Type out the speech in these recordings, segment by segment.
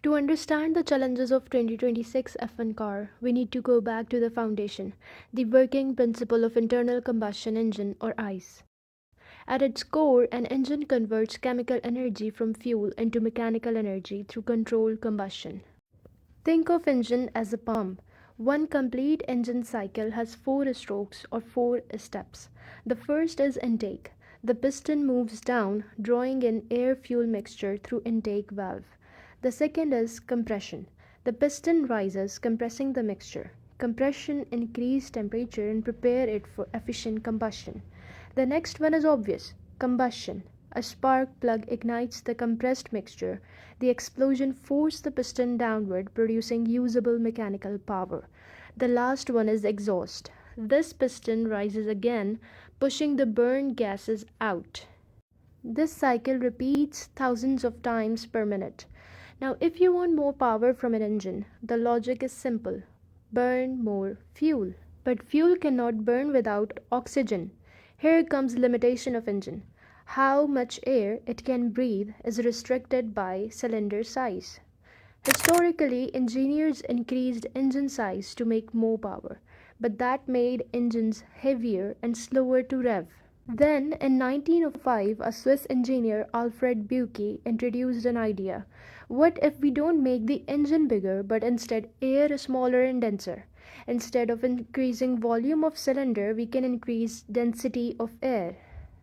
To understand the challenges of 2026 F1 car, we need to go back to the foundation, the working principle of internal combustion engine or ICE. At its core, an engine converts chemical energy from fuel into mechanical energy through controlled combustion. Think of engine as a pump. One complete engine cycle has four strokes or four steps. The first is intake. The piston moves down, drawing in air-fuel mixture through intake valve. The second is compression. The piston rises, compressing the mixture. Compression increases temperature and prepare it for efficient combustion. The next one is obvious: combustion. A spark plug ignites the compressed mixture. The explosion forces the piston downward, producing usable mechanical power. The last one is exhaust. This piston rises again, pushing the burned gases out. This cycle repeats thousands of times per minute. Now, if you want more power from an engine, the logic is simple: burn more fuel. But fuel cannot burn without oxygen. Here comes limitation of engine. How much air it can breathe is restricted by cylinder size. Historically, engineers increased engine size to make more power, but that made engines heavier and slower to rev. Then, in 1905, a Swiss engineer, Alfred Bucke, introduced an idea. What if we don't make the engine bigger, but instead air smaller and denser? Instead of increasing volume of cylinder, we can increase density of air.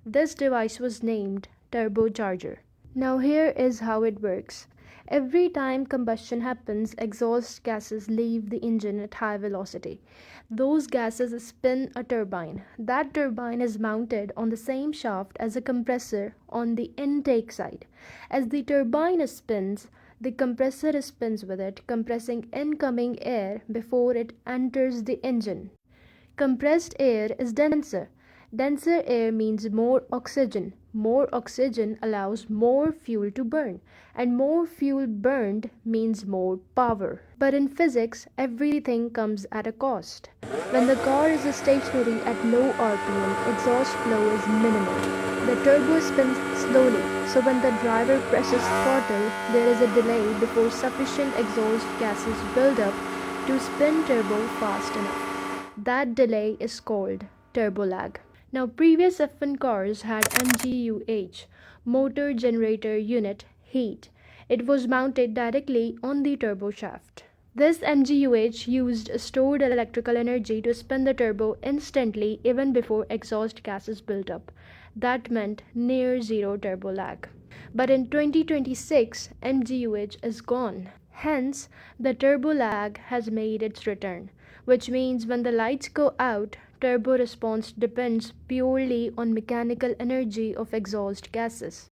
This device was named turbocharger. Now here is how it works. Every time combustion happens, exhaust gases leave the engine at high velocity. Those gases spin a turbine. That turbine is mounted on the same shaft as a compressor on the intake side. As the turbine spins, the compressor spins with it, compressing incoming air before it enters the engine. Compressed air is denser. Denser air means more oxygen. More oxygen allows more fuel to burn, and more fuel burned means more power. But in physics, everything comes at a cost. When the car is stationary at low RPM, exhaust flow is minimal. The turbo spins slowly, so when the driver presses throttle, there is a delay before sufficient exhaust gases build up to spin turbo fast enough. That delay is called turbo lag. Now, previous F1 cars had MGU-H, motor generator unit heat. It was mounted directly on the turbo shaft. This MGU-H used stored electrical energy to spin the turbo instantly even before exhaust gases built up. That meant near zero turbo lag. But in 2026, MGU-H is gone. Hence, the turbo lag has made its return, which means when the lights go out, turbo response depends purely on mechanical energy of exhaust gases.